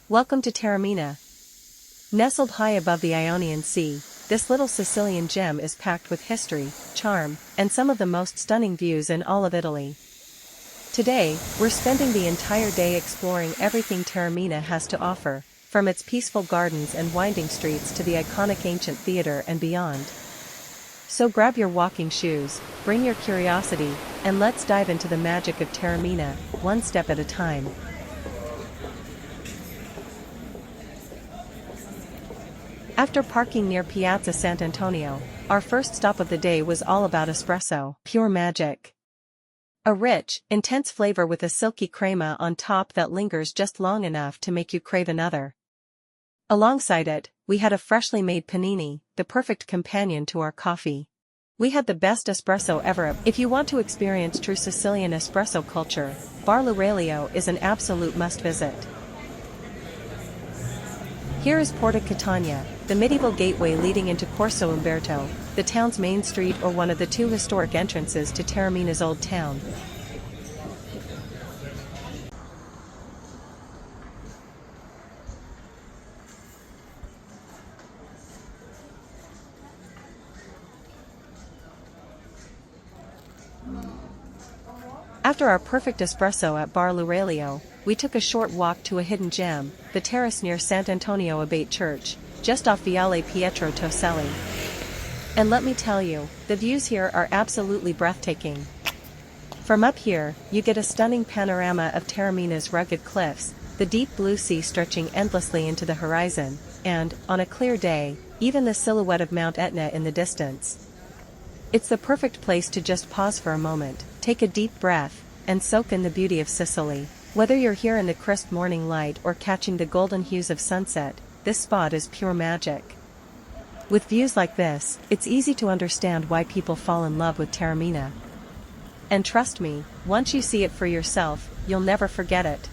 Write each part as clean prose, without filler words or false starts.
Welcome to Taormina. Nestled high above the Ionian Sea, this little Sicilian gem is packed with history, charm, and some of the most stunning views in all of Italy. Today, we're spending the entire day exploring everything Taormina has to offer, from its peaceful gardens and winding streets to the iconic ancient theater and beyond. So grab your walking shoes, bring your curiosity, and let's dive into the magic of Taormina, one step at a time. After parking near Piazza Sant'Antonio, our first stop of the day was all about espresso, pure magic. A rich, intense flavor with a silky crema on top that lingers just long enough to make you crave another. Alongside it, we had a freshly made panini, the perfect companion to our coffee. We had the best espresso ever. If you want to experience true Sicilian espresso culture, Bar L'Aurelio is an absolute must-visit. Here is Porta Catania, the medieval gateway leading into Corso Umberto, the town's main street or one of the two historic entrances to Taormina's Old Town. After our perfect espresso at Bar L'Aurelio, we took a short walk to a hidden gem, the terrace near Sant'Antonio Abate Church, just off Viale Pietro Toselli. And let me tell you, the views here are absolutely breathtaking. From up here, you get a stunning panorama of Taormina's rugged cliffs, the deep blue sea stretching endlessly into the horizon, and, on a clear day, even the silhouette of Mount Etna in the distance. It's the perfect place to just pause for a moment, take a deep breath, and soak in the beauty of Sicily. Whether you're here in the crisp morning light or catching the golden hues of sunset, this spot is pure magic. With views like this, it's easy to understand why people fall in love with Taormina. And trust me, once you see it for yourself, you'll never forget it.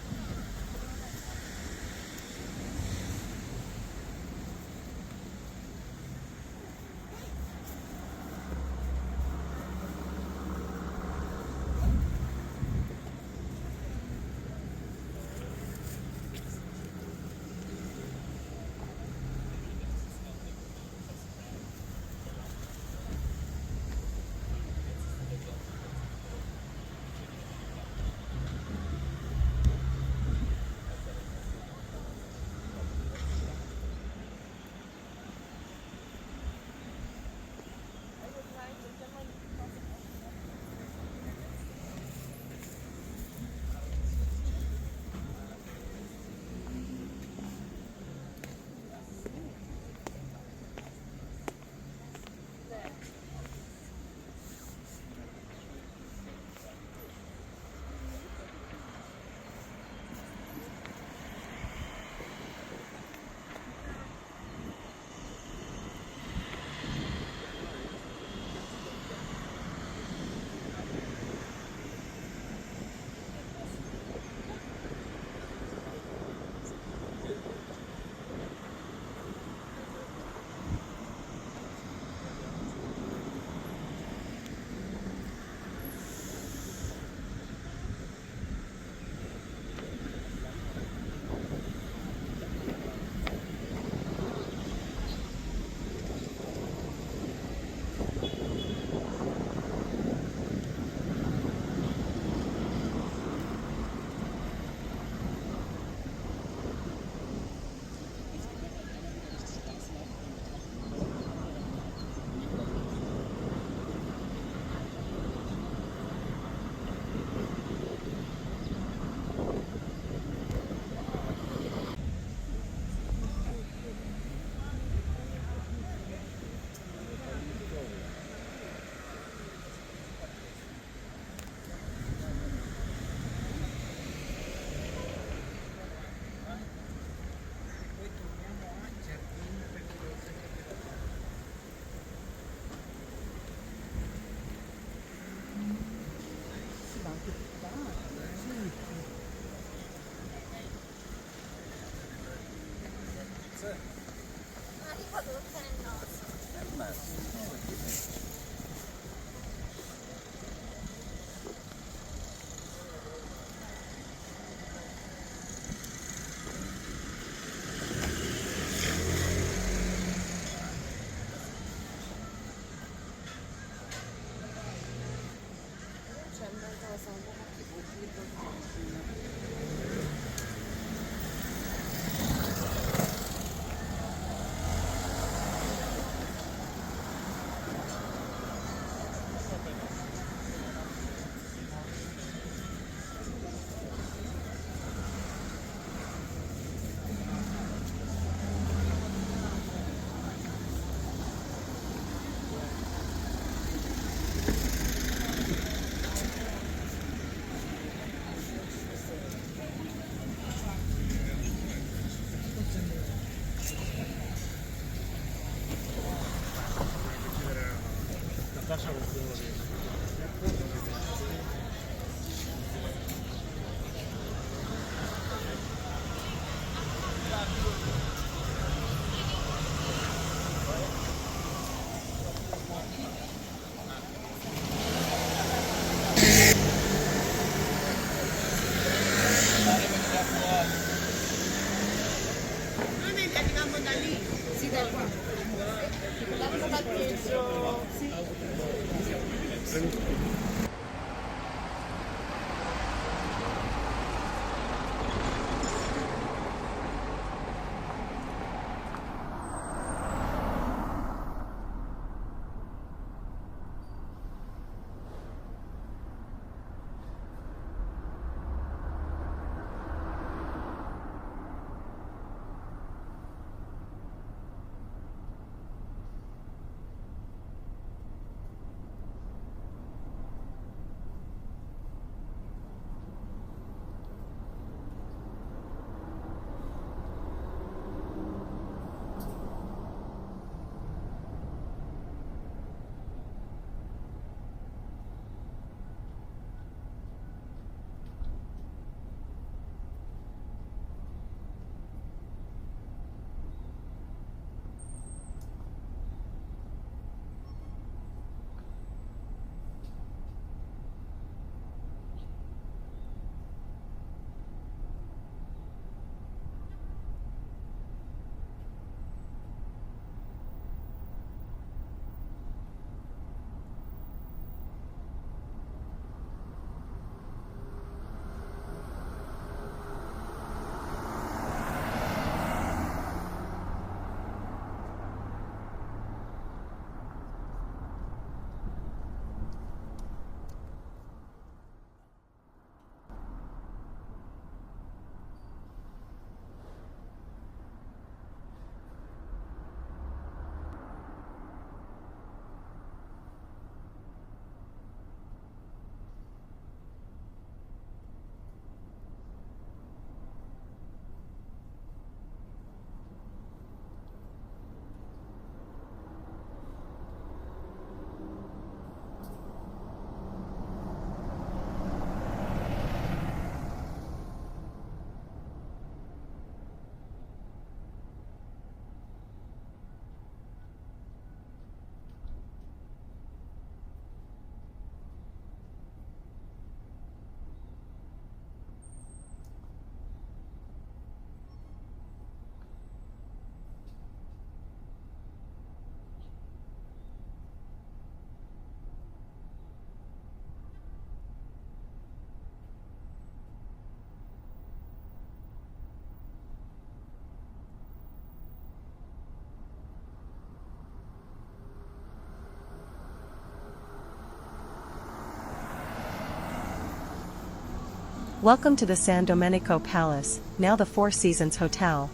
Welcome to the San Domenico Palace, now the Four Seasons Hotel.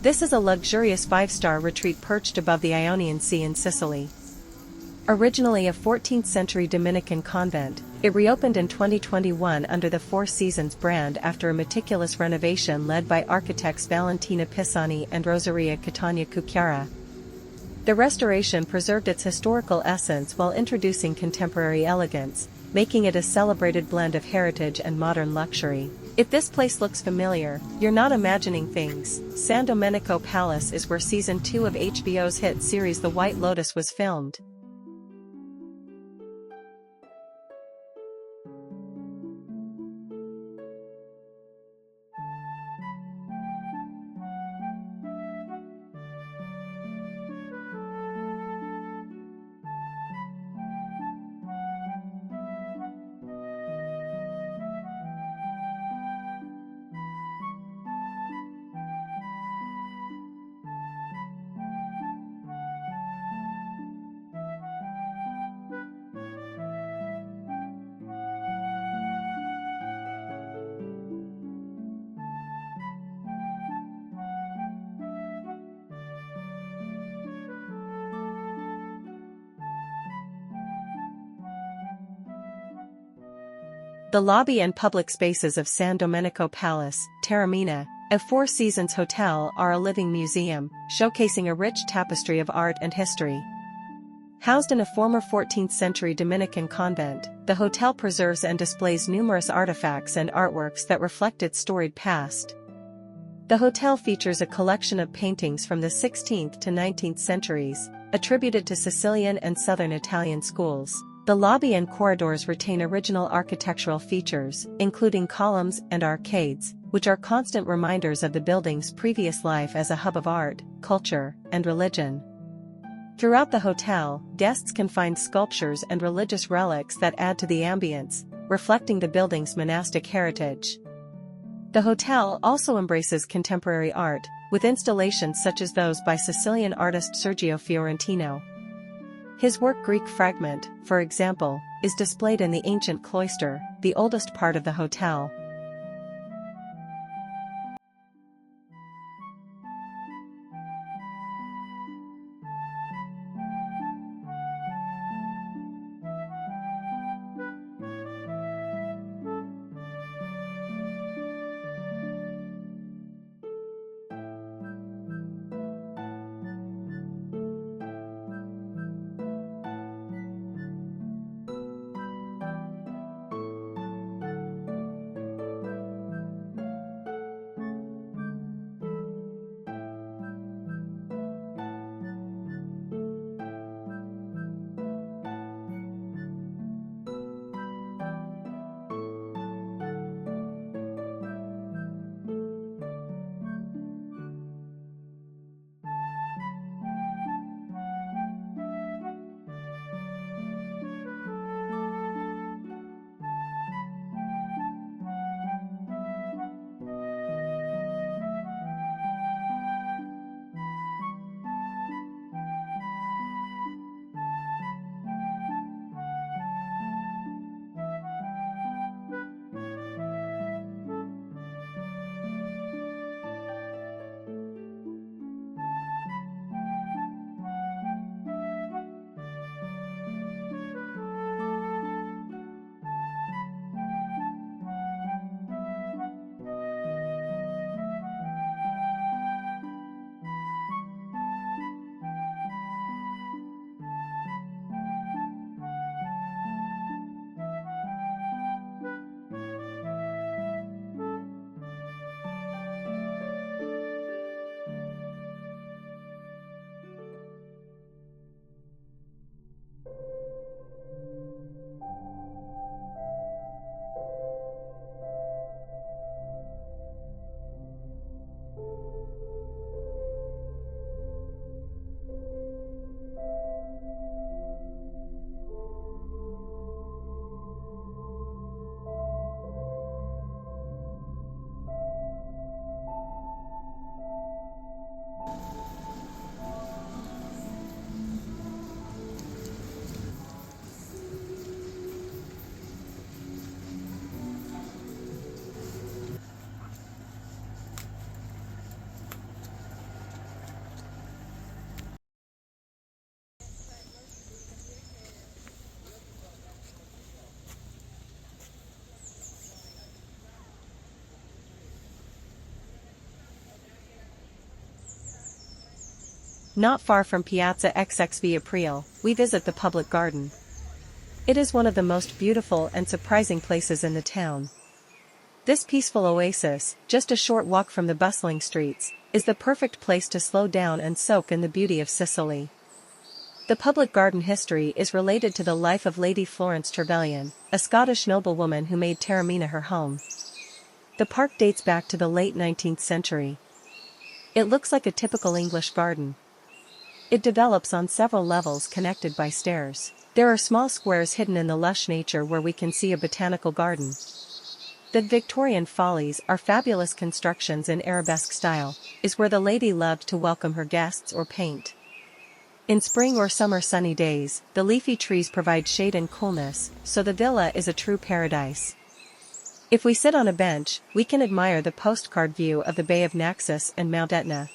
This is a luxurious five-star retreat perched above the Ionian Sea in Sicily. Originally a 14th-century Dominican convent, it reopened in 2021 under the Four Seasons brand after a meticulous renovation led by architects Valentina Pisani and Rosaria Catania Cucchiara. The restoration preserved its historical essence while introducing contemporary elegance, making it a celebrated blend of heritage and modern luxury. If this place looks familiar, you're not imagining things. San Domenico Palace is where Season 2 of HBO's hit series The White Lotus was filmed. The lobby and public spaces of San Domenico Palace, Taormina, a Four Seasons hotel are a living museum, showcasing a rich tapestry of art and history. Housed in a former 14th-century Dominican convent, the hotel preserves and displays numerous artifacts and artworks that reflect its storied past. The hotel features a collection of paintings from the 16th to 19th centuries, attributed to Sicilian and Southern Italian schools. The lobby and corridors retain original architectural features, including columns and arcades, which are constant reminders of the building's previous life as a hub of art. culture, and religion. Throughout the hotel, guests can find sculptures and religious relics that add to the ambience, reflecting the building's monastic heritage. The hotel also embraces contemporary art, with installations such as those by Sicilian artist Sergio Fiorentino. His work Greek Fragment, for example, is displayed in the ancient cloister, the oldest part of the hotel. Not far from Piazza XXV Aprile, we visit the public garden. It is one of the most beautiful and surprising places in the town. This peaceful oasis, just a short walk from the bustling streets, is the perfect place to slow down and soak in the beauty of Sicily. The public garden history is related to the life of Lady Florence Trevelyan, a Scottish noblewoman who made Taormina her home. The park dates back to the late 19th century. It looks like a typical English garden. It develops on several levels connected by stairs. There are small squares hidden in the lush nature where we can see a botanical garden. The Victorian Follies are fabulous constructions in arabesque style, is where the lady loved to welcome her guests or paint. In spring or summer sunny days, the leafy trees provide shade and coolness, so the villa is a true paradise. If we sit on a bench, we can admire the postcard view of the Bay of Naxos and Mount Etna.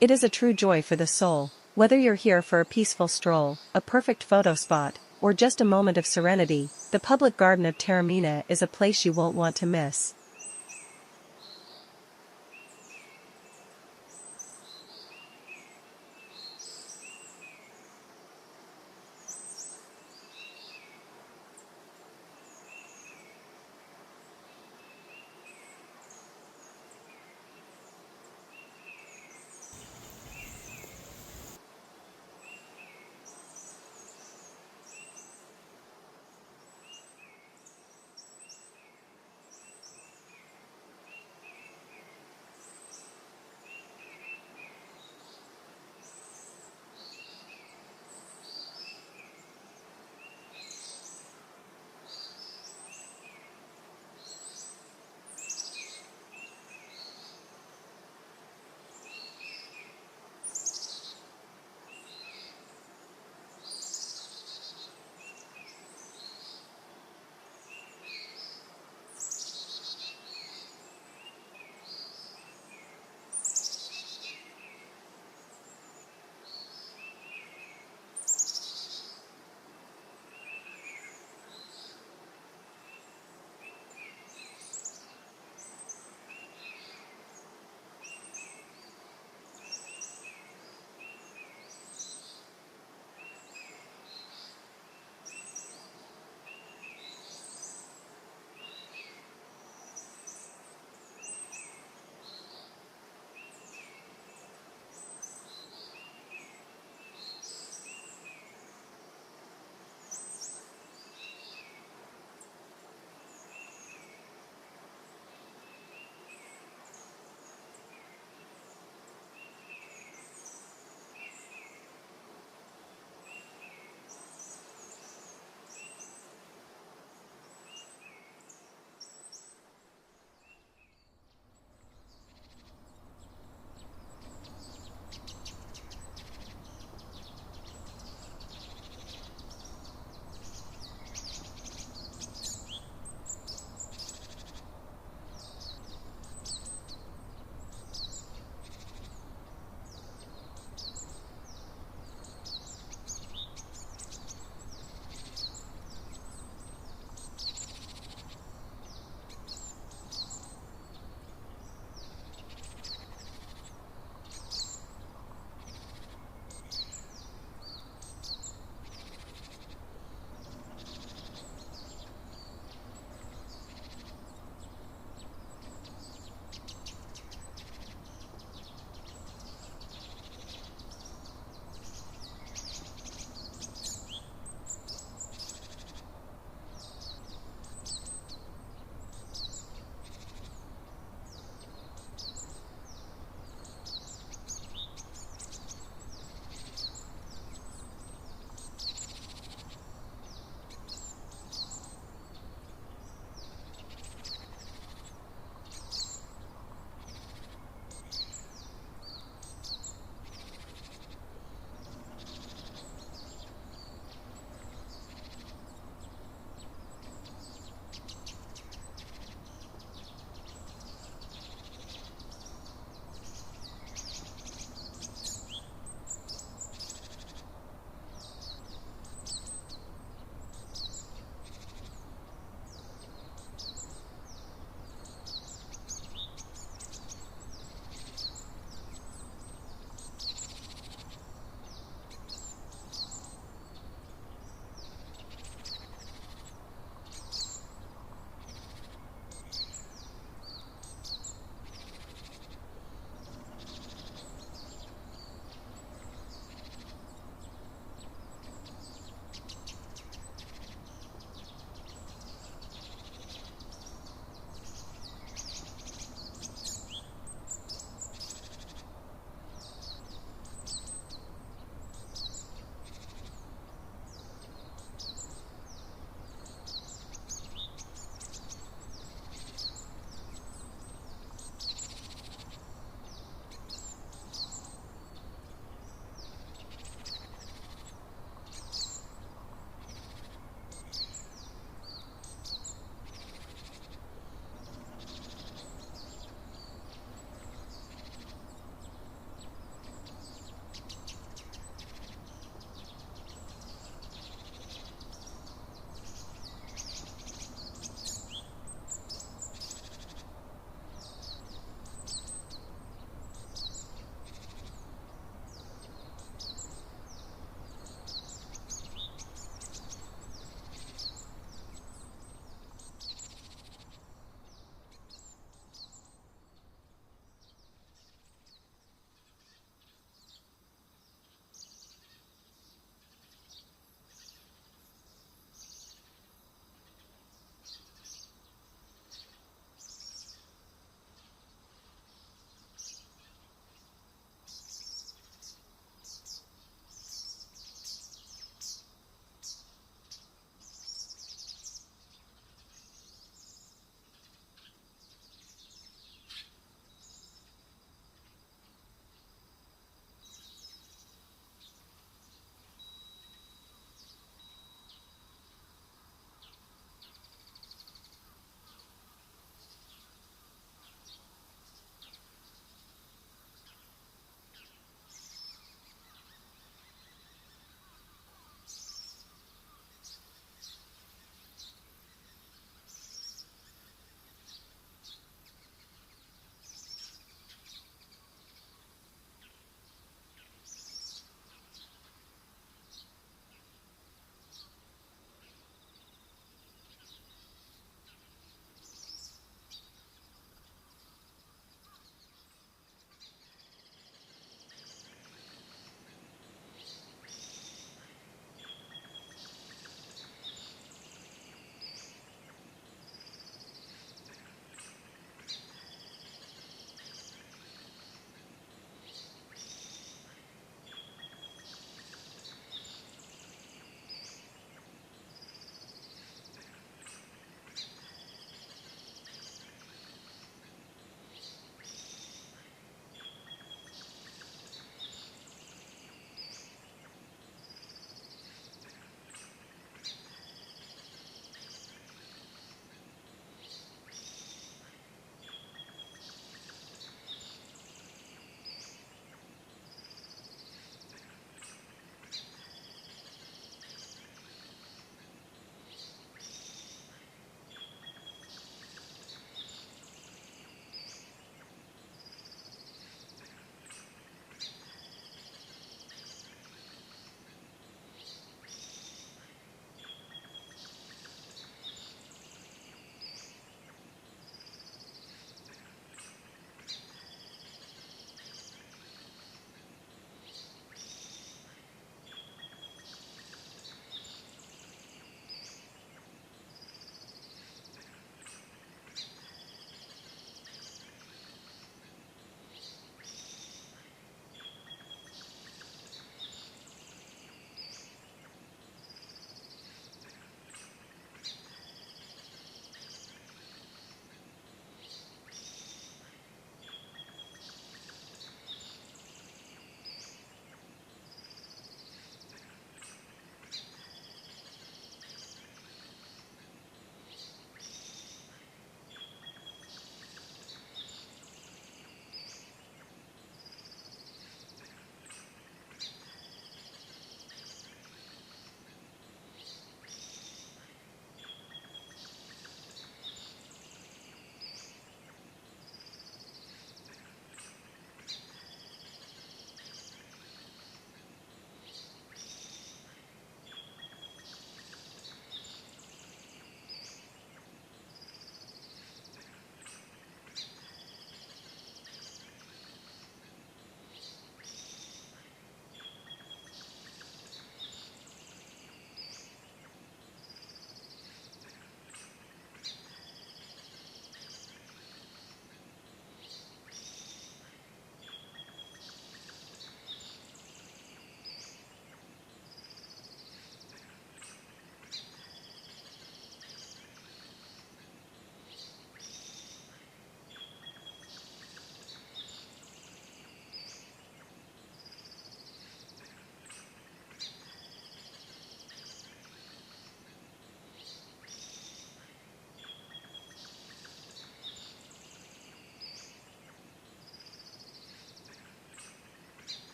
It is a true joy for the soul, whether you're here for a peaceful stroll, a perfect photo spot, or just a moment of serenity, the public garden of Taormina is a place you won't want to miss.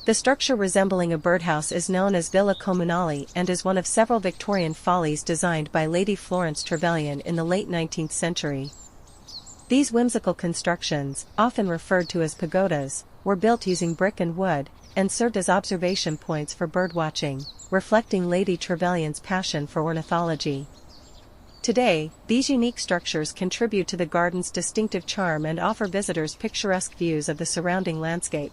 The structure resembling a birdhouse is known as Villa Comunale and is one of several Victorian follies designed by Lady Florence Trevelyan in the late 19th century. These whimsical constructions, often referred to as pagodas, were built using brick and wood, and served as observation points for birdwatching, reflecting Lady Trevelyan's passion for ornithology. Today, these unique structures contribute to the garden's distinctive charm and offer visitors picturesque views of the surrounding landscape.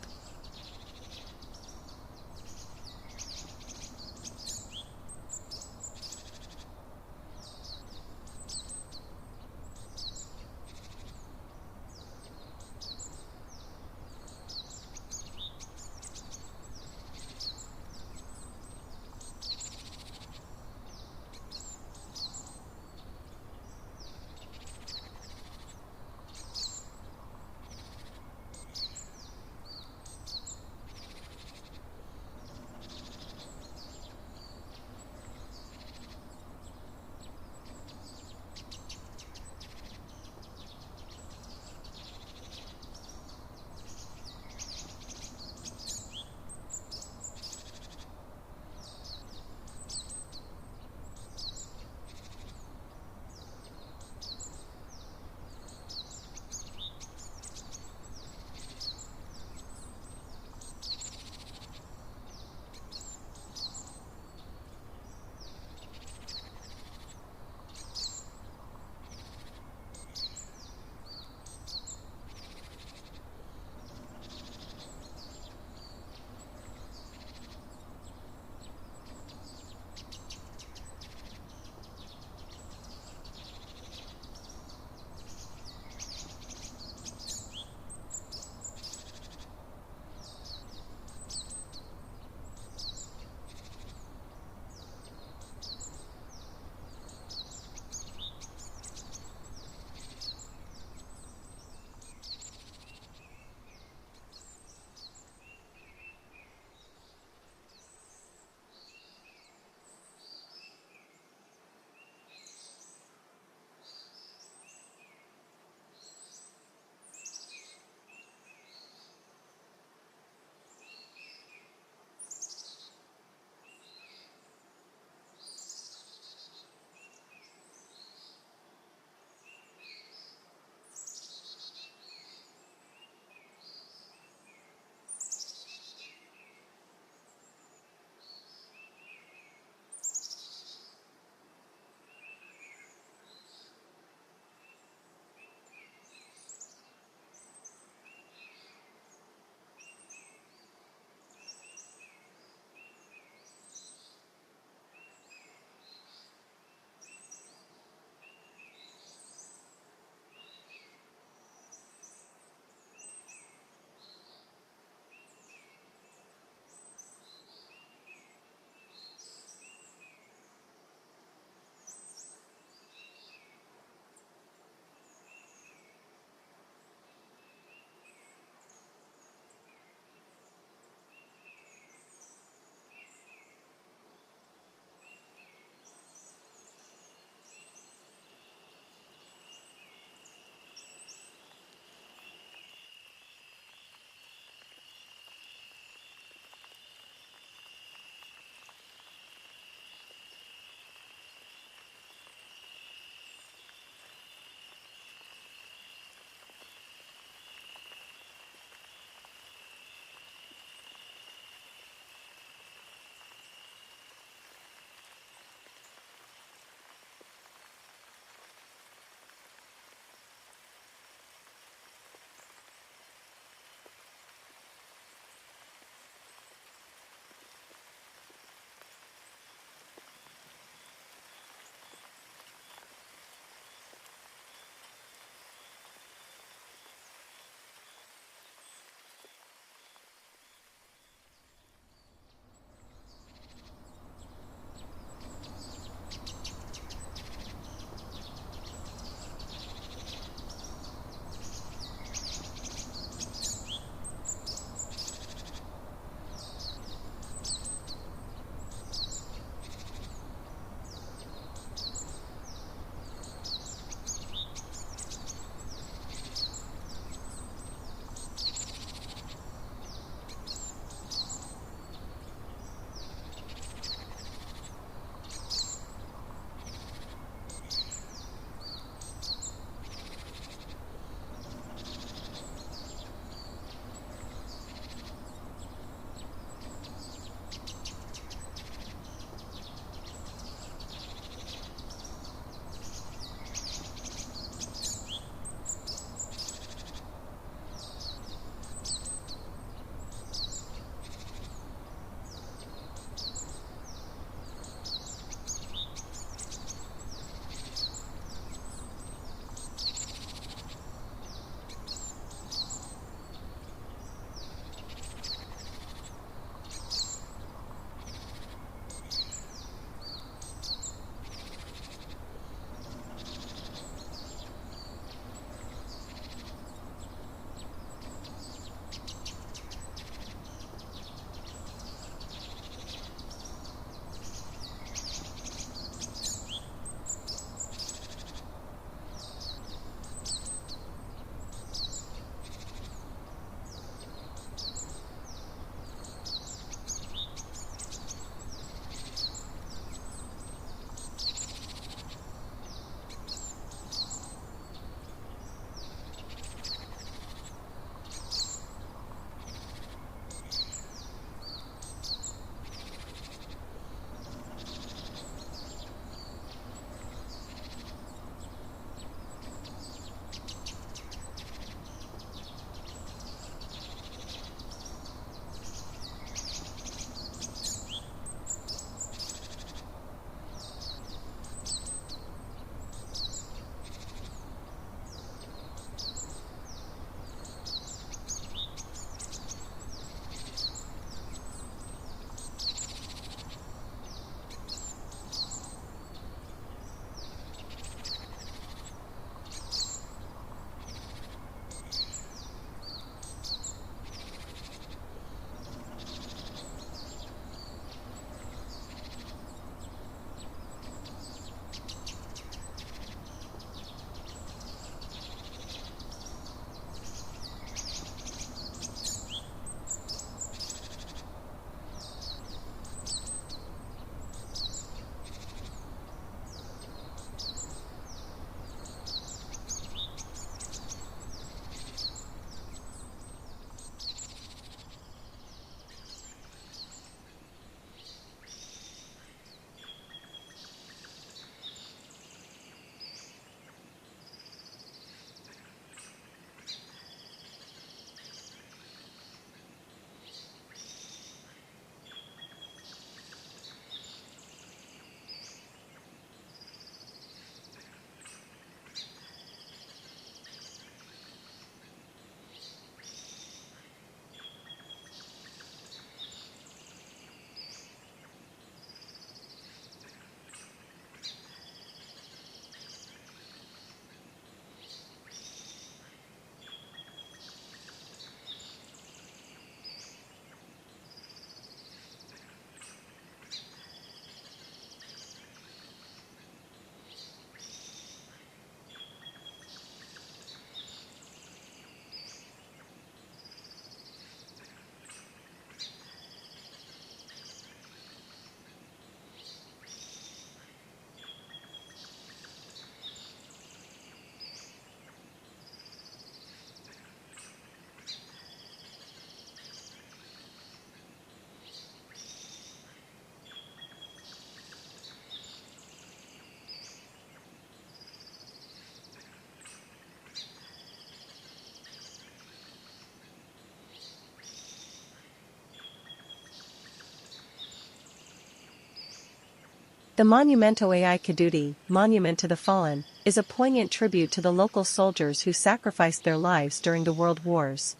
The Monumento ai Caduti, Monument to the Fallen, is a poignant tribute to the local soldiers who sacrificed their lives during the World Wars.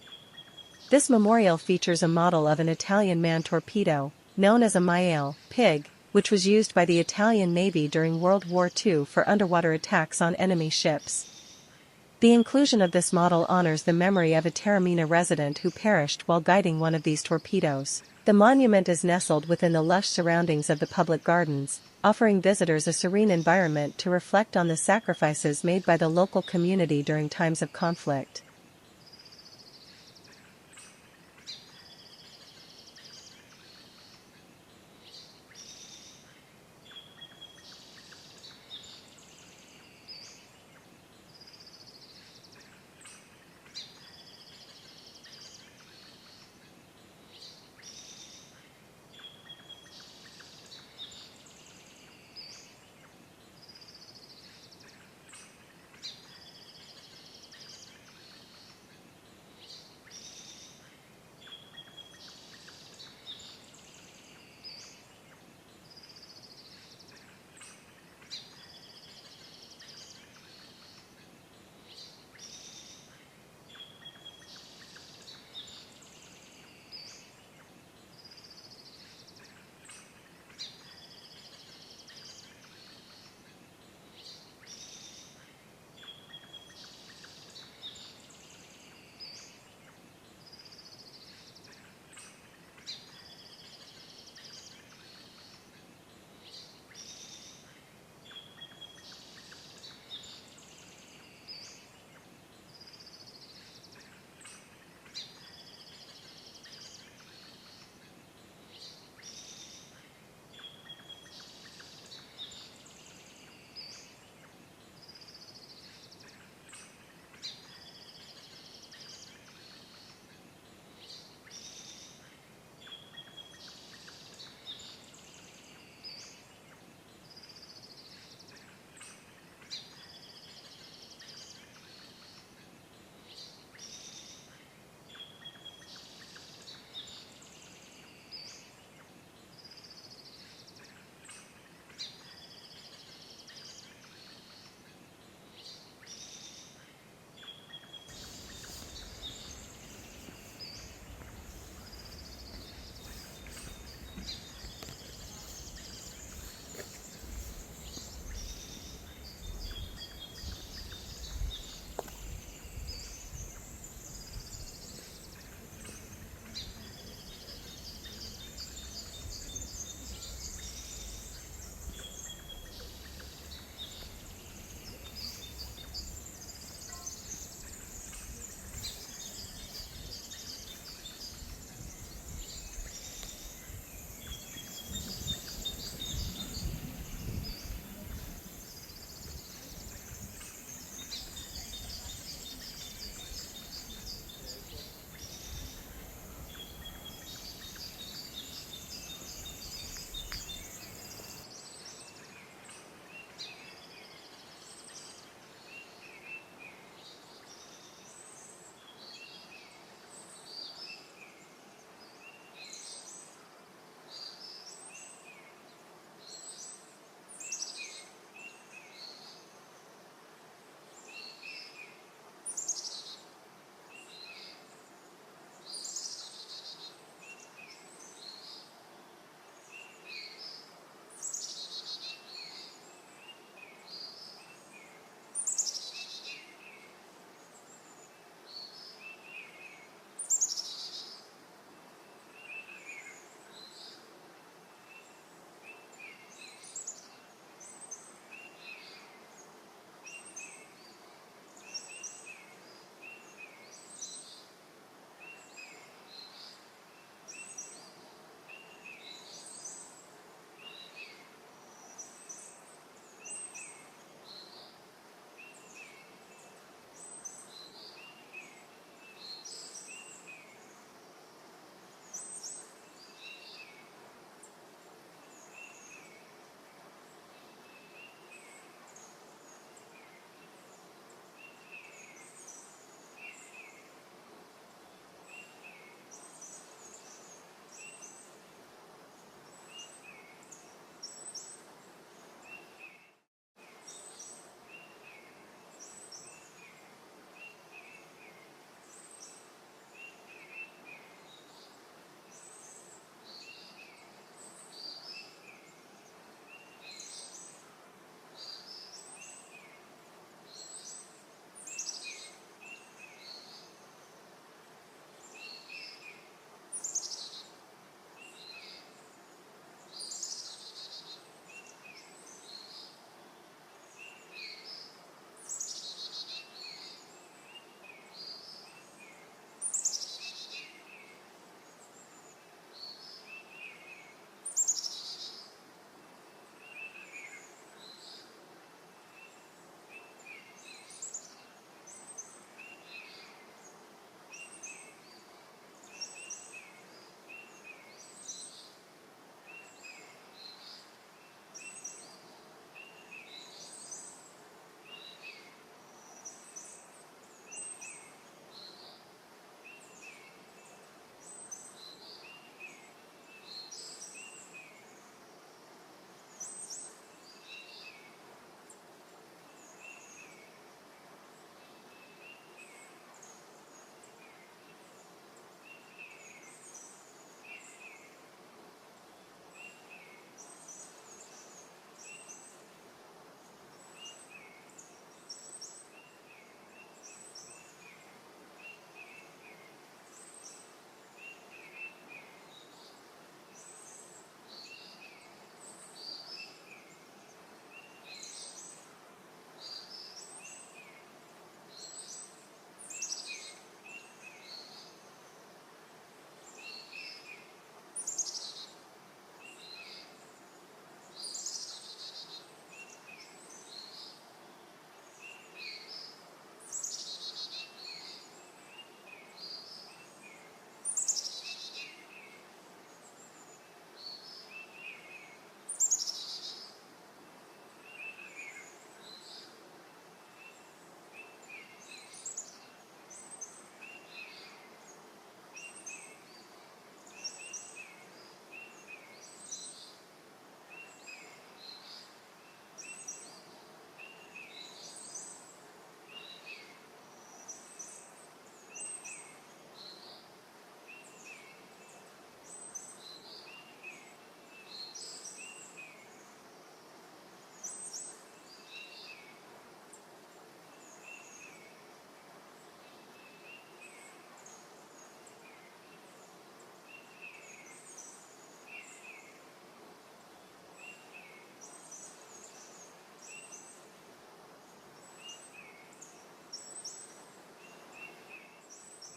This memorial features a model of an Italian manned torpedo, known as a maiale, pig, which was used by the Italian Navy during World War II for underwater attacks on enemy ships. The inclusion of this model honors the memory of a Taormina resident who perished while guiding one of these torpedoes. The monument is nestled within the lush surroundings of the public gardens, offering visitors a serene environment to reflect on the sacrifices made by the local community during times of conflict.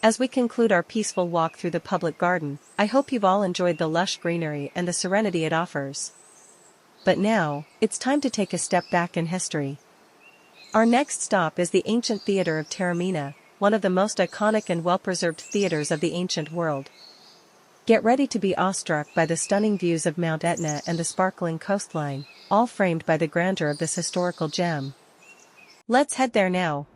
As we conclude our peaceful walk through the public garden, I hope you've all enjoyed the lush greenery and the serenity it offers. But now, it's time to take a step back in history. Our next stop is the ancient Theatre of Taormina, one of the most iconic and well-preserved theatres of the ancient world. Get ready to be awestruck by the stunning views of Mount Etna and the sparkling coastline, all framed by the grandeur of this historical gem. Let's head there now.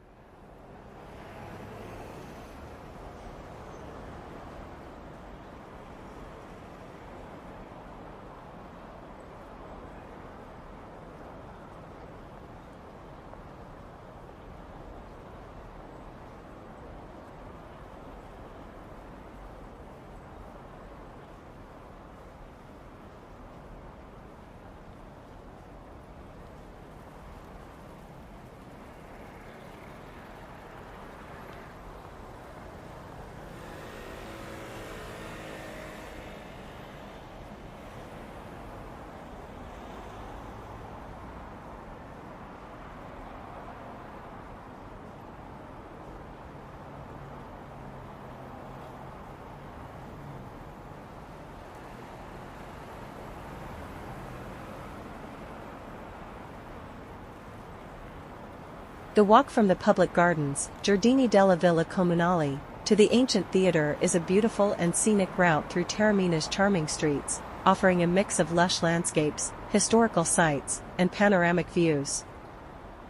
The walk from the public gardens, Giardini della Villa Comunale, to the ancient theatre is a beautiful and scenic route through Taormina's charming streets, offering a mix of lush landscapes, historical sites, and panoramic views.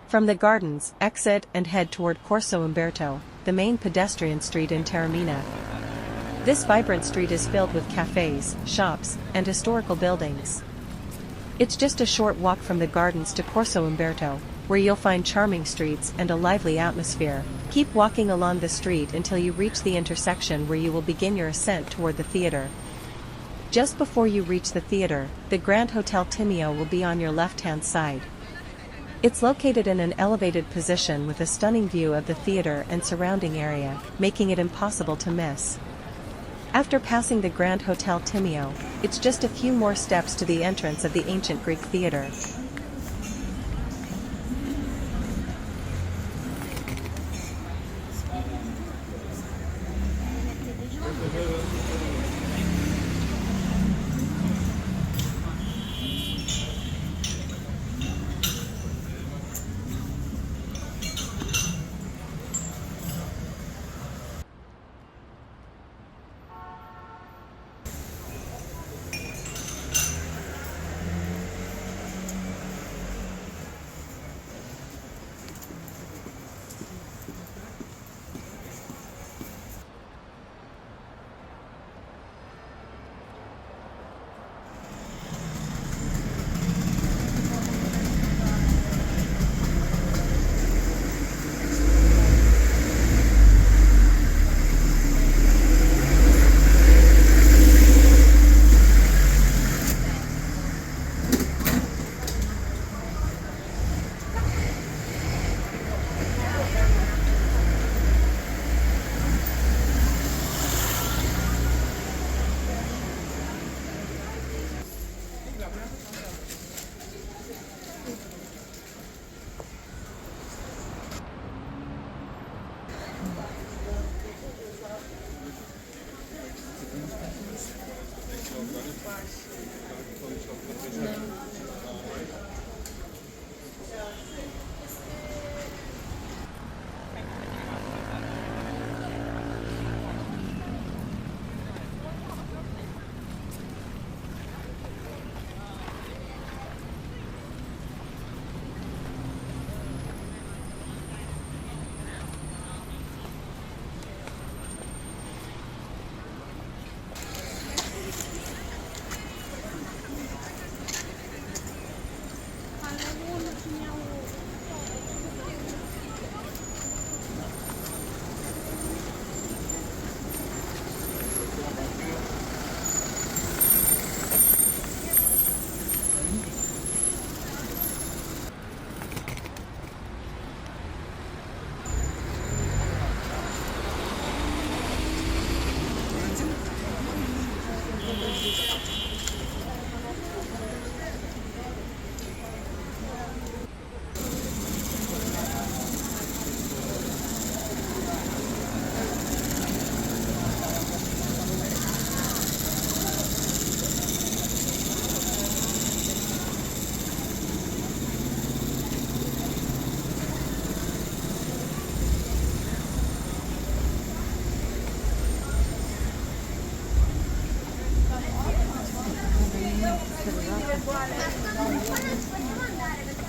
From the gardens, exit and head toward Corso Umberto, the main pedestrian street in Taormina. This vibrant street is filled with cafes, shops, and historical buildings. It's just a short walk from the gardens to Corso Umberto, where you'll find charming streets and a lively atmosphere. Keep walking along the street until you reach the intersection where you will begin your ascent toward the theater. Just before you reach the theater, the Grand Hotel Timeo will be on your left-hand side. It's located in an elevated position with a stunning view of the theater and surrounding area, making it impossible to miss. After passing the Grand Hotel Timeo, it's just a few more steps to the entrance of the ancient Greek theater.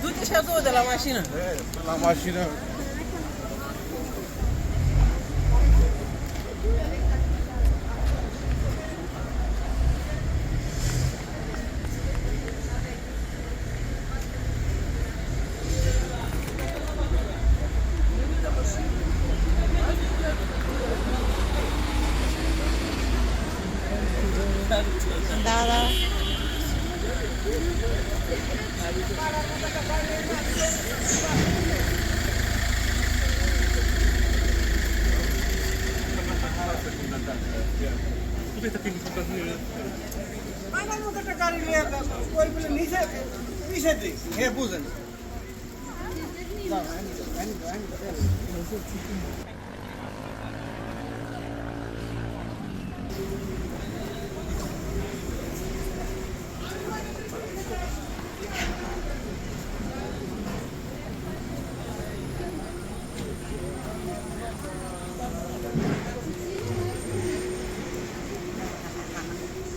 Tutti c'è due della macchina? La macchina. Andata. Ma non mi toccare quel mi sei che busan.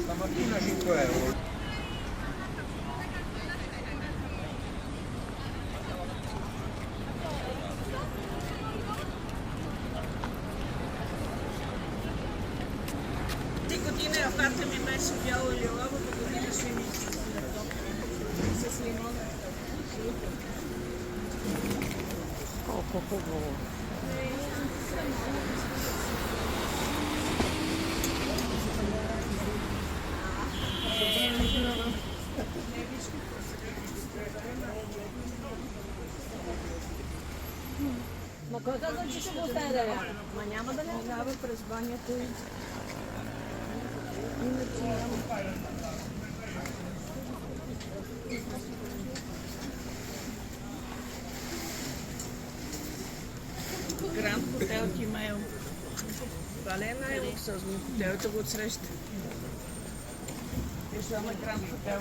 Stamattina 5 euro. Nicotine offerte mi messo via olio, avevo così sui inizi. Ma cosa non ci si può stare? Mangiamo delle cave per sbagliare. Grand hoteltje met Valena en zoals een hoteltje wordt recht. Is wel een grand hotel.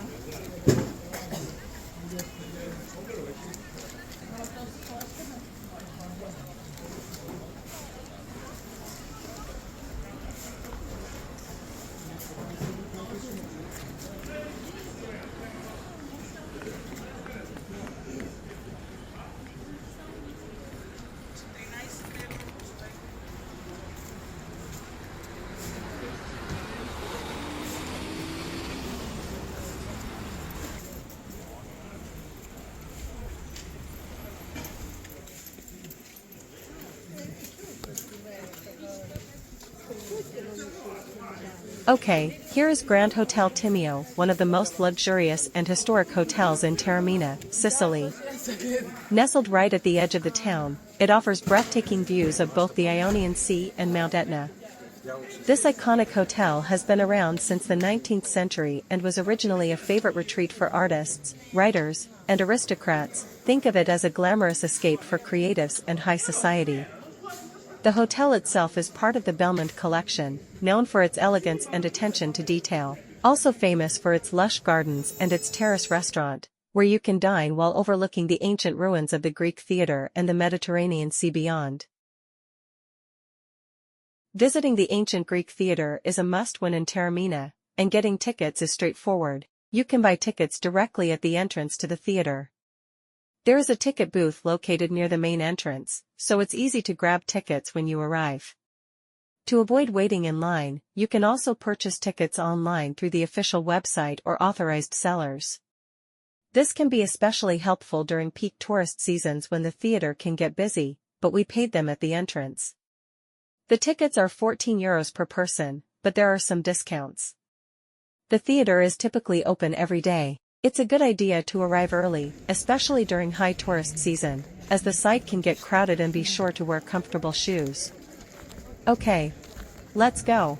Okay, here is Grand Hotel Timeo, one of the most luxurious and historic hotels in Taormina, Sicily. Nestled right at the edge of the town, it offers breathtaking views of both the Ionian Sea and Mount Etna. This iconic hotel has been around since the 19th century and was originally a favorite retreat for artists, writers, and aristocrats. Think of it as a glamorous escape for creatives and high society. The hotel itself is part of the Belmont collection, known for its elegance and attention to detail, also famous for its lush gardens and its terrace restaurant, where you can dine while overlooking the ancient ruins of the Greek theatre and the Mediterranean Sea beyond. Visiting the ancient Greek theatre is a must-win in Taormina, and getting tickets is straightforward. You can buy tickets directly at the entrance to the theatre. There is a ticket booth located near the main entrance, so it's easy to grab tickets when you arrive. To avoid waiting in line, you can also purchase tickets online through the official website or authorized sellers. This can be especially helpful during peak tourist seasons when the theatre can get busy, but we paid them at the entrance. The tickets are €14 per person, but there are some discounts. The theatre is typically open every day. It's a good idea to arrive early, especially during high tourist season, as the site can get crowded, and be sure to wear comfortable shoes. Okay. Let's go.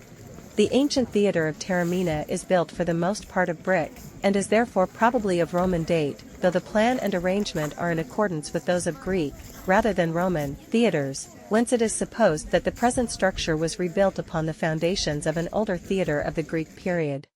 The ancient theatre of Taormina is built for the most part of brick, and is therefore probably of Roman date, though the plan and arrangement are in accordance with those of Greek, rather than Roman, theatres, whence it is supposed that the present structure was rebuilt upon the foundations of an older theatre of the Greek period.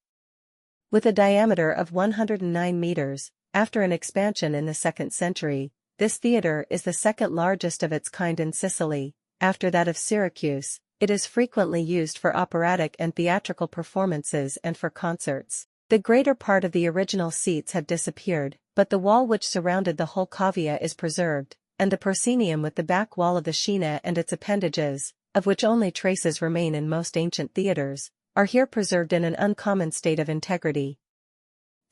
With a diameter of 109 meters, after an expansion in the 2nd century, this theatre is the second largest of its kind in Sicily. After that of Syracuse, it is frequently used for operatic and theatrical performances and for concerts. The greater part of the original seats had disappeared, but the wall which surrounded the whole cavea is preserved, and the proscenium with the back wall of the scena and its appendages, of which only traces remain in most ancient theatres, are here preserved in an uncommon state of integrity.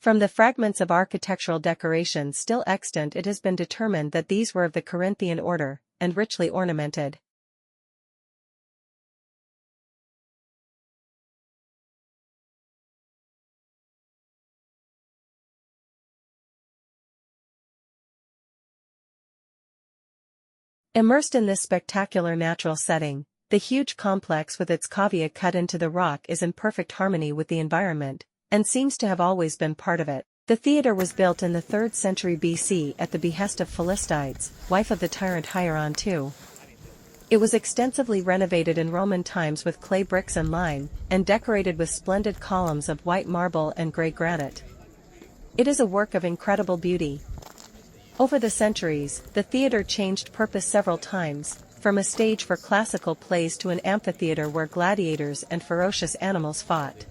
From the fragments of architectural decoration still extant it has been determined that these were of the Corinthian order, and richly ornamented. Immersed in this spectacular natural setting, the huge complex with its cavea cut into the rock is in perfect harmony with the environment, and seems to have always been part of it. The theatre was built in the 3rd century BC at the behest of Philistides, wife of the tyrant Hieron II. It was extensively renovated in Roman times with clay bricks and lime, and decorated with splendid columns of white marble and grey granite. It is a work of incredible beauty. Over the centuries, the theatre changed purpose several times, from a stage for classical plays to an amphitheatre where gladiators and ferocious animals fought.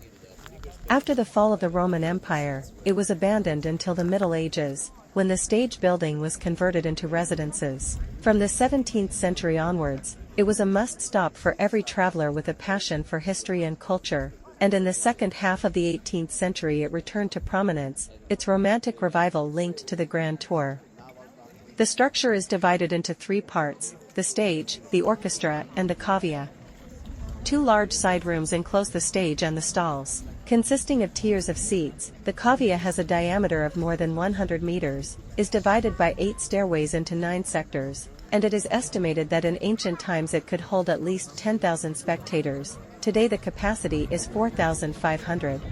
After the fall of the Roman Empire, it was abandoned until the Middle Ages, when the stage building was converted into residences. From the 17th century onwards, it was a must-stop for every traveler with a passion for history and culture, and in the second half of the 18th century it returned to prominence, its romantic revival linked to the Grand Tour. The structure is divided into 3 parts, the stage, the orchestra, and the cavea. 2 large side rooms enclose the stage and the stalls. Consisting of tiers of seats, the cavea has a diameter of more than 100 meters, is divided by 8 stairways into 9 sectors, and it is estimated that in ancient times it could hold at least 10,000 spectators. Today the capacity is 4,500.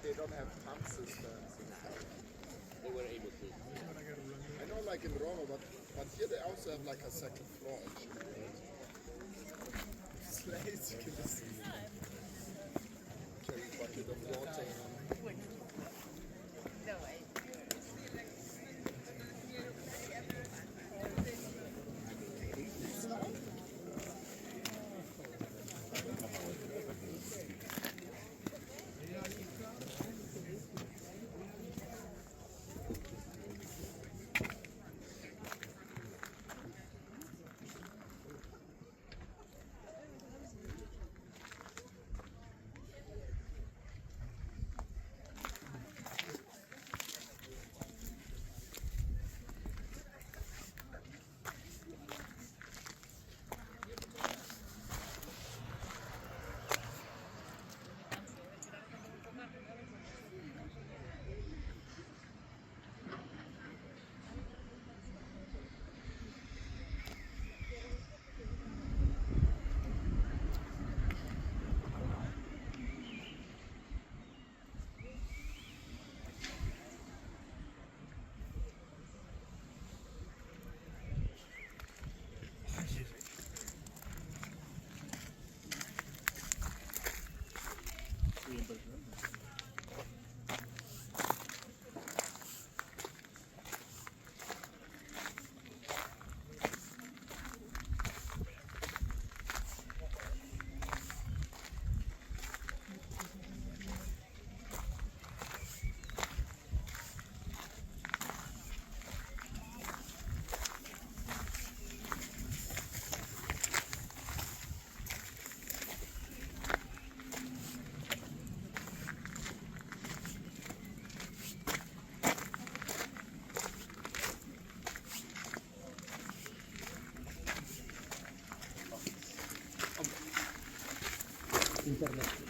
They don't have pump systems. They were able to. I know, like in Rome, but here they also have like a second floor. Slaves, you can just carry a bucket of water. internet.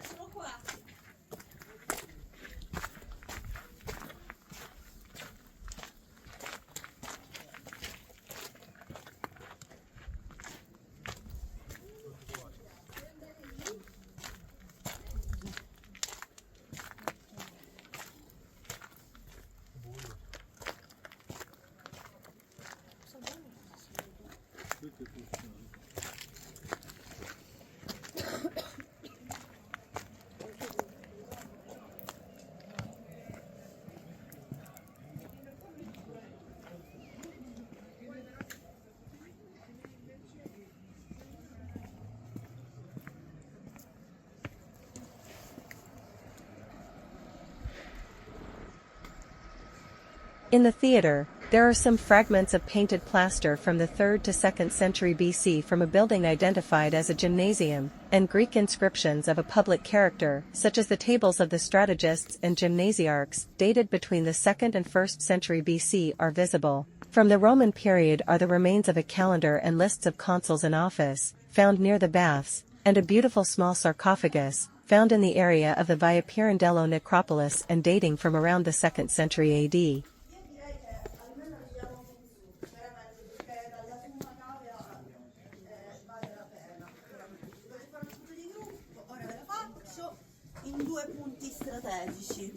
Sono qua. In the theater, there are some fragments of painted plaster from the 3rd to 2nd century BC from a building identified as a gymnasium, and Greek inscriptions of a public character, such as the tables of the strategists and gymnasiarchs, dated between the 2nd and 1st century BC are visible. From the Roman period are the remains of a calendar and lists of consuls in office, found near the baths, and a beautiful small sarcophagus, found in the area of the Via Pirandello necropolis and dating from around the 2nd century AD. In due punti strategici.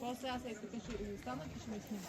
После аз ето ще останат и ще ме снимат.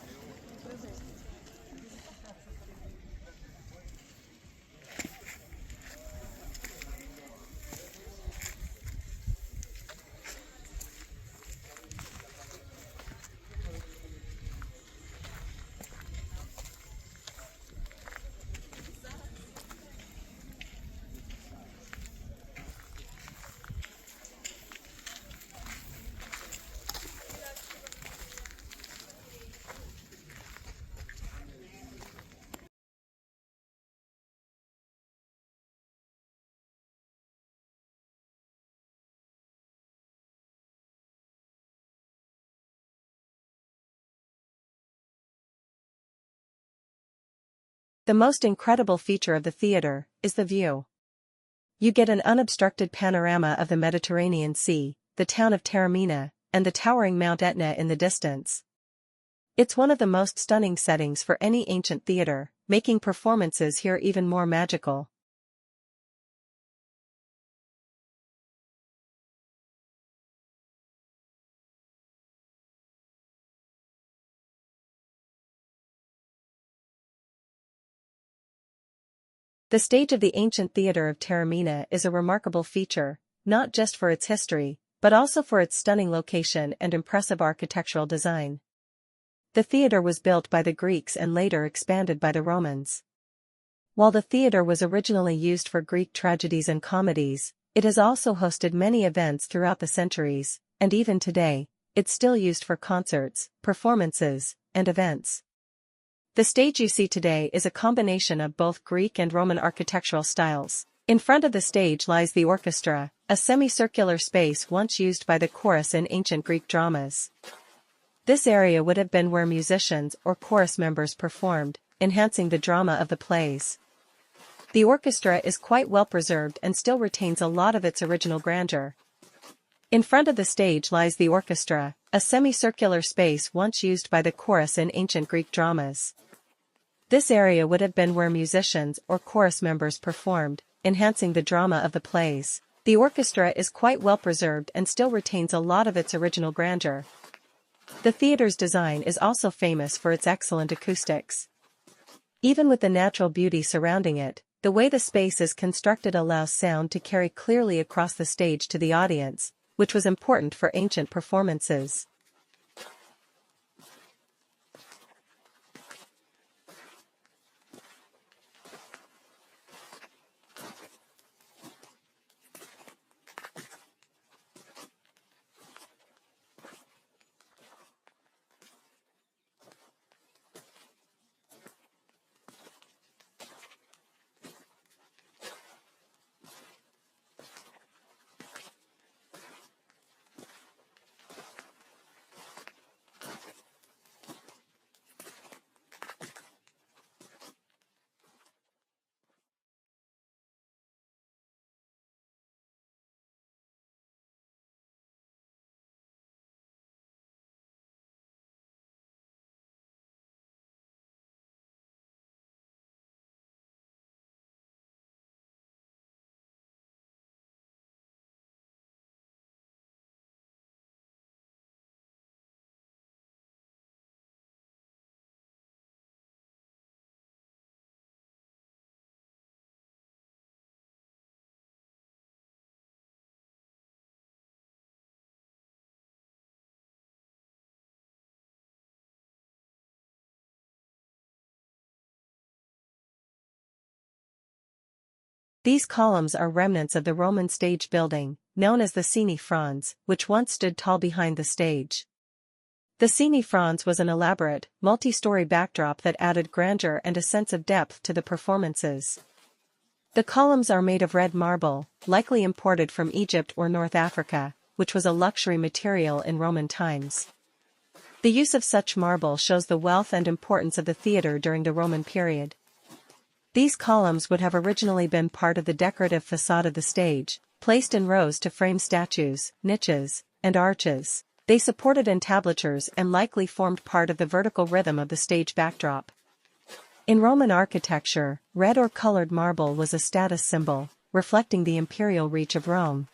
The most incredible feature of the theater is the view. You get an unobstructed panorama of the Mediterranean Sea, the town of Taormina, and the towering Mount Etna in the distance. It's one of the most stunning settings for any ancient theater, making performances here even more magical. The stage of the ancient theater of Taormina is a remarkable feature, not just for its history, but also for its stunning location and impressive architectural design. The theater was built by the Greeks and later expanded by the Romans. While the theater was originally used for Greek tragedies and comedies, it has also hosted many events throughout the centuries, and even today, it's still used for concerts, performances, and events. The stage you see today is a combination of both Greek and Roman architectural styles. In front of the stage lies the orchestra, a semicircular space once used by the chorus in ancient Greek dramas. This area would have been where musicians or chorus members performed, enhancing the drama of the plays. The orchestra is quite well preserved and still retains a lot of its original grandeur. In front of the stage lies the orchestra, a semicircular space once used by the chorus in ancient Greek dramas. This area would have been where musicians or chorus members performed, enhancing the drama of the plays. The orchestra is quite well preserved and still retains a lot of its original grandeur. The theater's design is also famous for its excellent acoustics. Even with the natural beauty surrounding it, the way the space is constructed allows sound to carry clearly across the stage to the audience, which was important for ancient performances. These columns are remnants of the Roman stage building, known as the scenic, which once stood tall behind the stage. The scenic was an elaborate, multi-story backdrop that added grandeur and a sense of depth to the performances. The columns are made of red marble, likely imported from Egypt or North Africa, which was a luxury material in Roman times. The use of such marble shows the wealth and importance of the theater during the Roman period. These columns would have originally been part of the decorative facade of the stage, placed in rows to frame statues, niches, and arches. They supported entablatures and likely formed part of the vertical rhythm of the stage backdrop. In Roman architecture, red or colored marble was a status symbol, reflecting the imperial reach of Rome.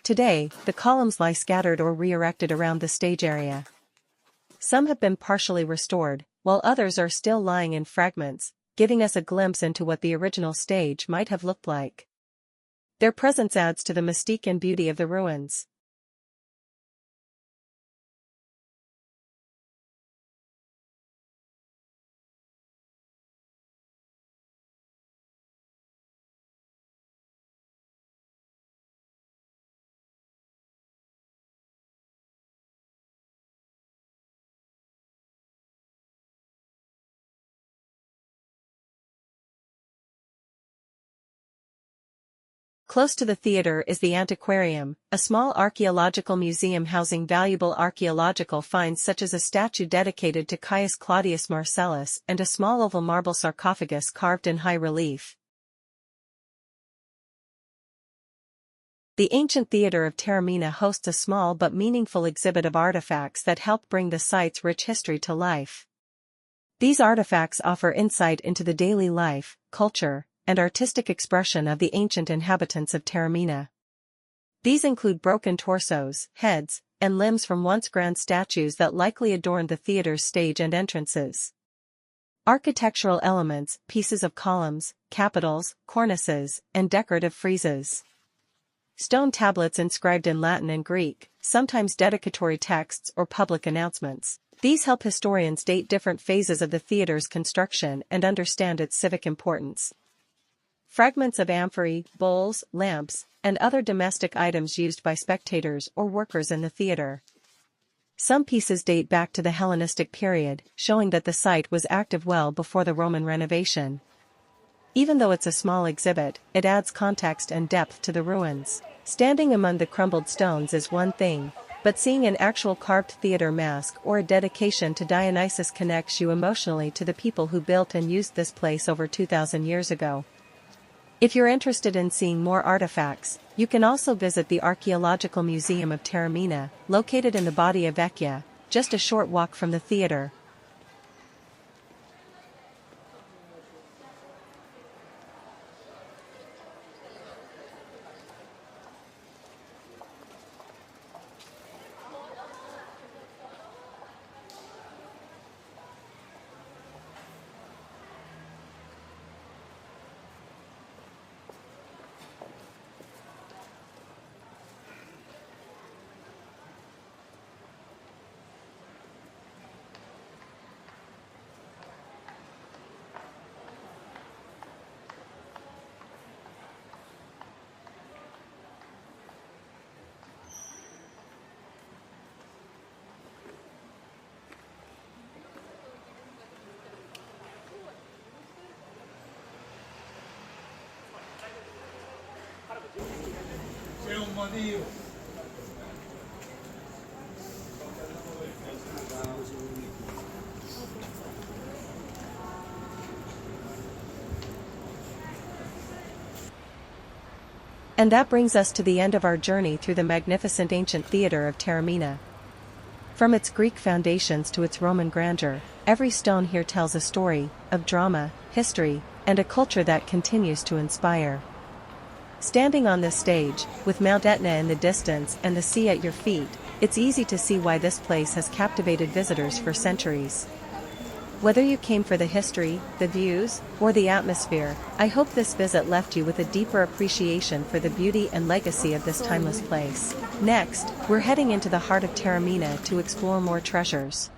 Today, the columns lie scattered or re-erected around the stage area. Some have been partially restored, while others are still lying in fragments, giving us a glimpse into what the original stage might have looked like. Their presence adds to the mystique and beauty of the ruins. Close to the theater is the Antiquarium, a small archaeological museum housing valuable archaeological finds such as a statue dedicated to Caius Claudius Marcellus and a small oval marble sarcophagus carved in high relief. The ancient theater of Taormina hosts a small but meaningful exhibit of artifacts that help bring the site's rich history to life. These artifacts offer insight into the daily life, culture, and artistic expression of the ancient inhabitants of Taormina. These include broken torsos, heads, and limbs from once grand statues that likely adorned the theater's stage and entrances. Architectural elements, pieces of columns, capitals, cornices, and decorative friezes. Stone tablets inscribed in Latin and Greek, sometimes dedicatory texts or public announcements. These help historians date different phases of the theater's construction and understand its civic importance. Fragments of amphorae, bowls, lamps, and other domestic items used by spectators or workers in the theater. Some pieces date back to the Hellenistic period, showing that the site was active well before the Roman renovation. Even though it's a small exhibit, it adds context and depth to the ruins. Standing among the crumbled stones is one thing, but seeing an actual carved theater mask or a dedication to Dionysus connects you emotionally to the people who built and used this place over 2,000 years ago. If you're interested in seeing more artifacts, you can also visit the Archaeological Museum of Taormina, located in the Badia Vecchia, just a short walk from the theater. And that brings us to the end of our journey through the magnificent ancient theater of Taormina. From its Greek foundations to its Roman grandeur, every stone here tells a story of drama, history, and a culture that continues to inspire. Standing on this stage, with Mount Etna in the distance and the sea at your feet, it's easy to see why this place has captivated visitors for centuries. Whether you came for the history, the views, or the atmosphere, I hope this visit left you with a deeper appreciation for the beauty and legacy of this timeless place. Next, we're heading into the heart of Taormina to explore more treasures.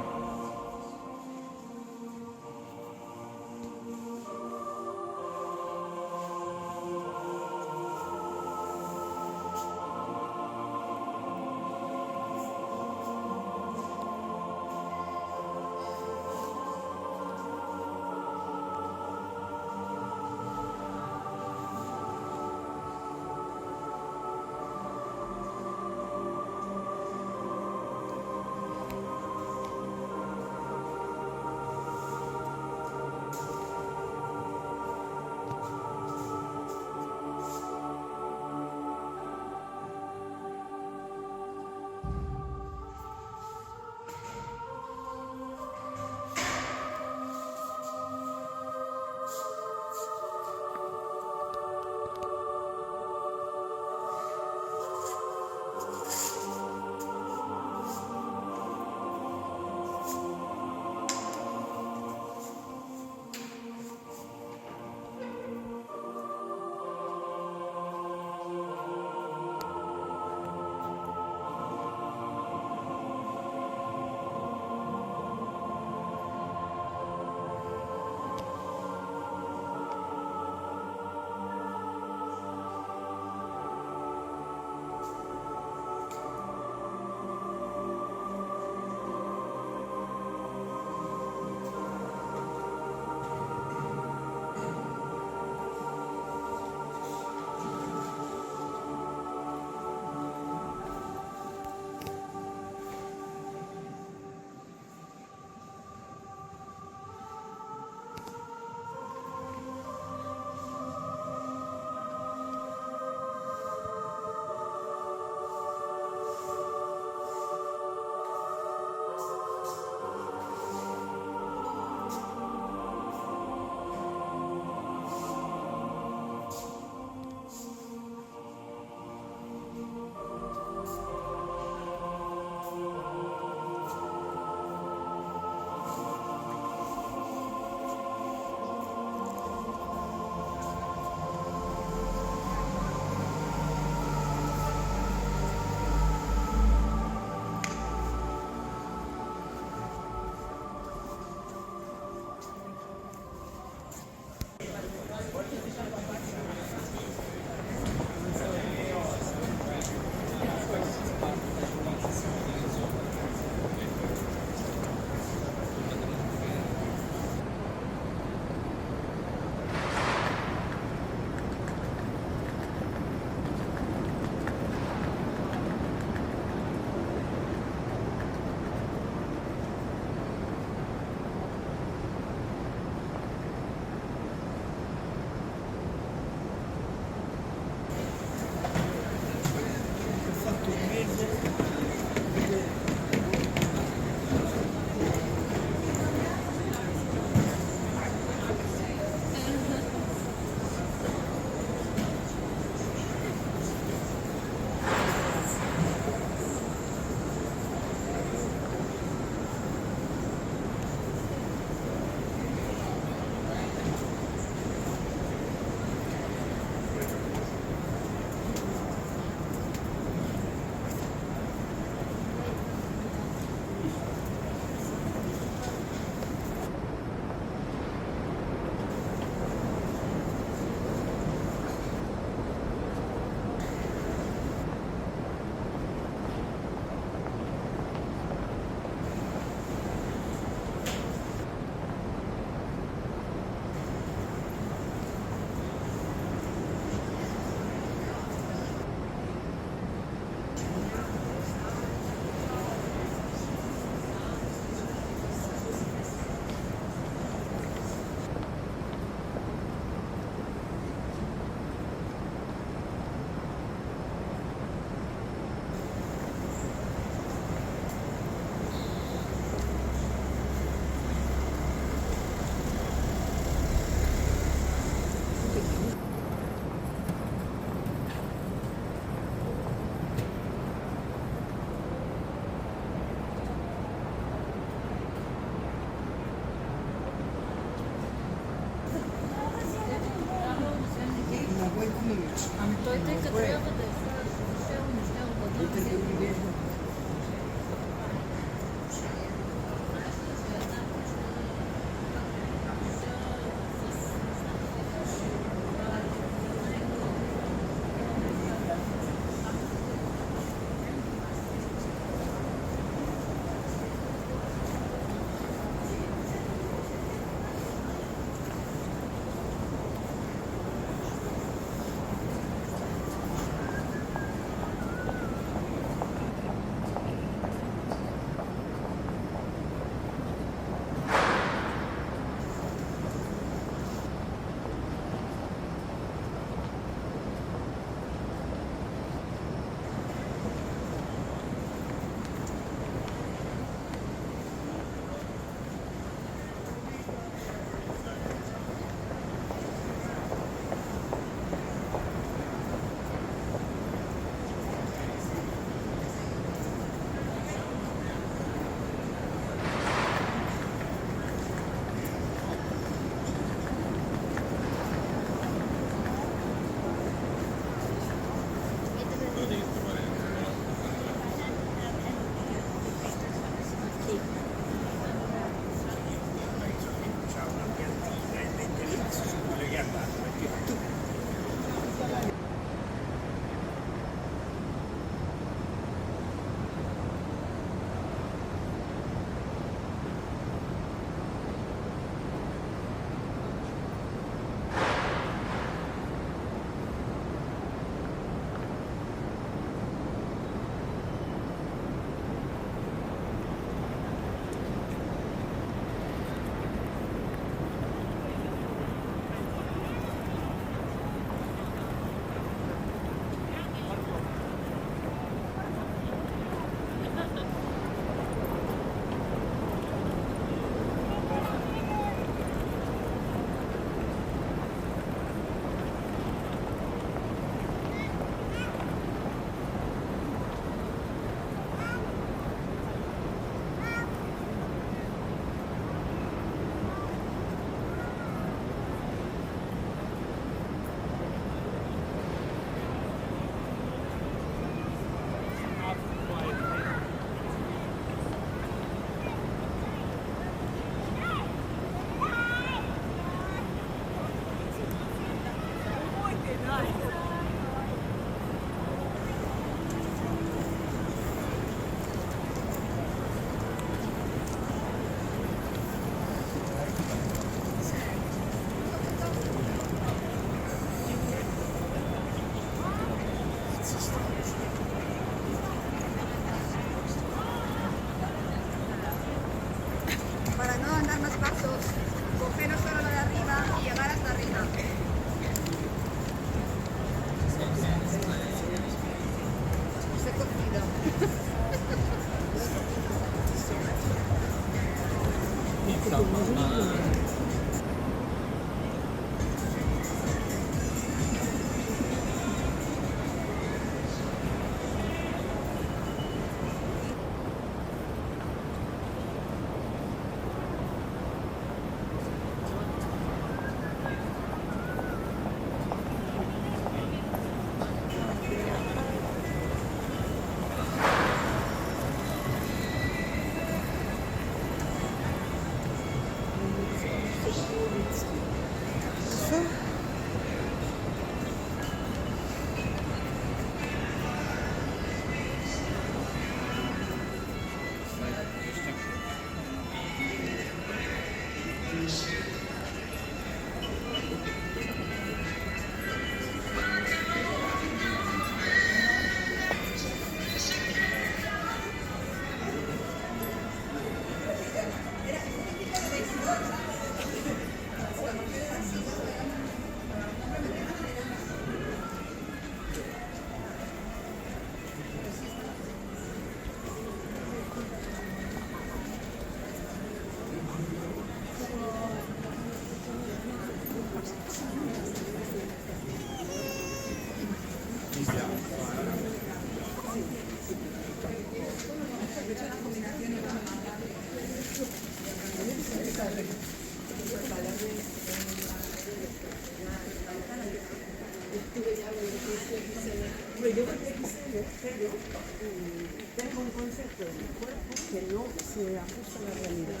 Tengo un concepto de mi cuerpo que no se ajusta a la realidad.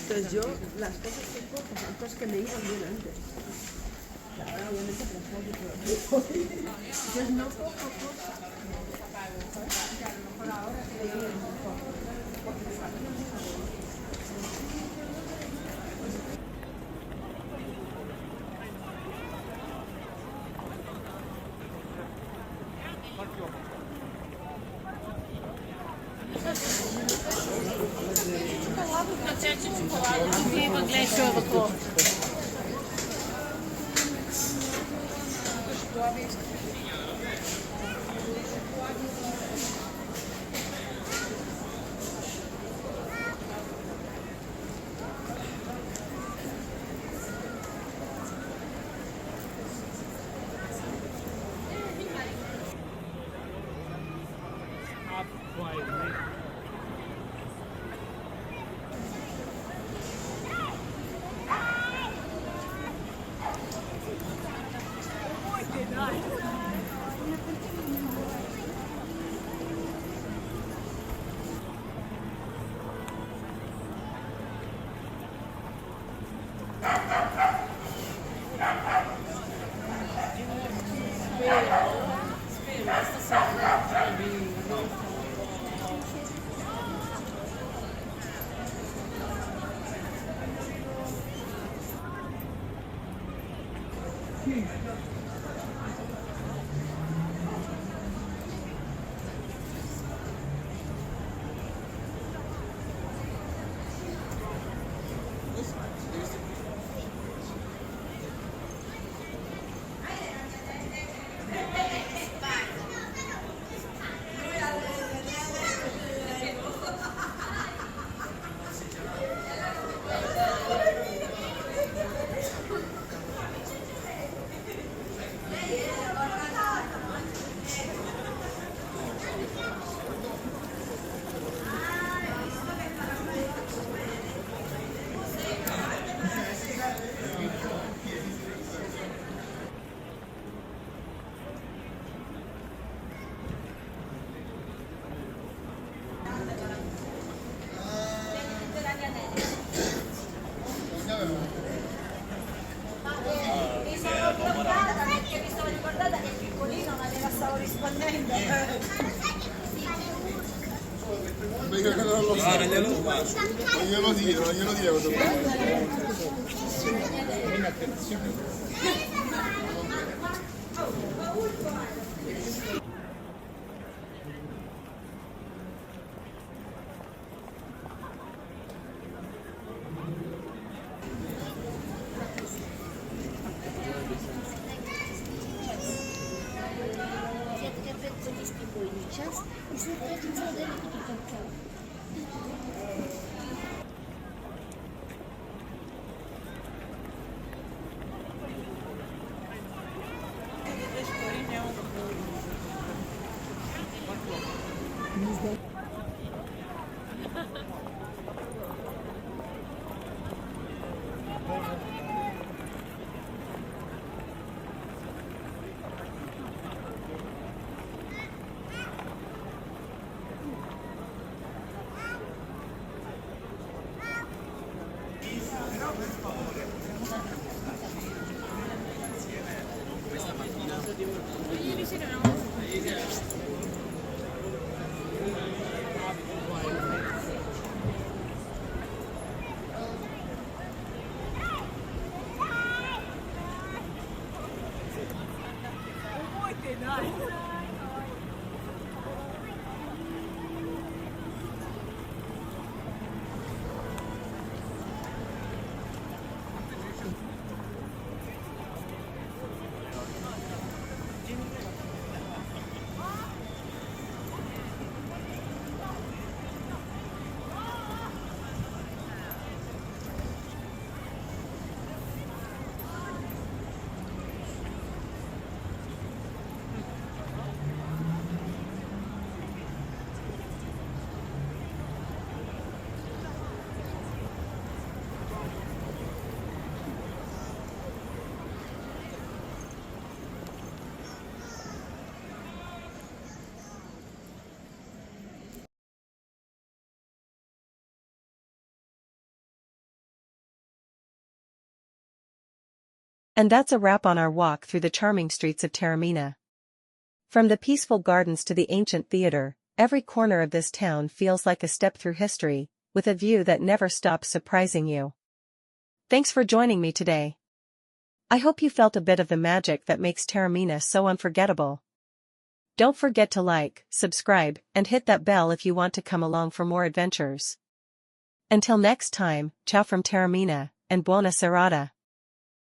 Entonces yo, las cosas que cojo son cosas que me iban bien antes. Claro, ahora obviamente transporte todo el tiempo. Entonces no cojo cosas. Que a lo mejor ahora se me vienen mejor. Even gleich over. Mi sono bloccata perché mi sono ricordata che piccolino ma gliela stavo rispondendo. Perché non lo so. Non glielo dire, non glielo dire cosa Час і смотрите цілий день тут концерт. And that's a wrap on our walk through the charming streets of Taormina. From the peaceful gardens to the ancient theater, every corner of this town feels like a step through history, with a view that never stops surprising you. Thanks for joining me today. I hope you felt a bit of the magic that makes Taormina so unforgettable. Don't forget to like, subscribe, and hit that bell if you want to come along for more adventures. Until next time, ciao from Taormina, and buona serata.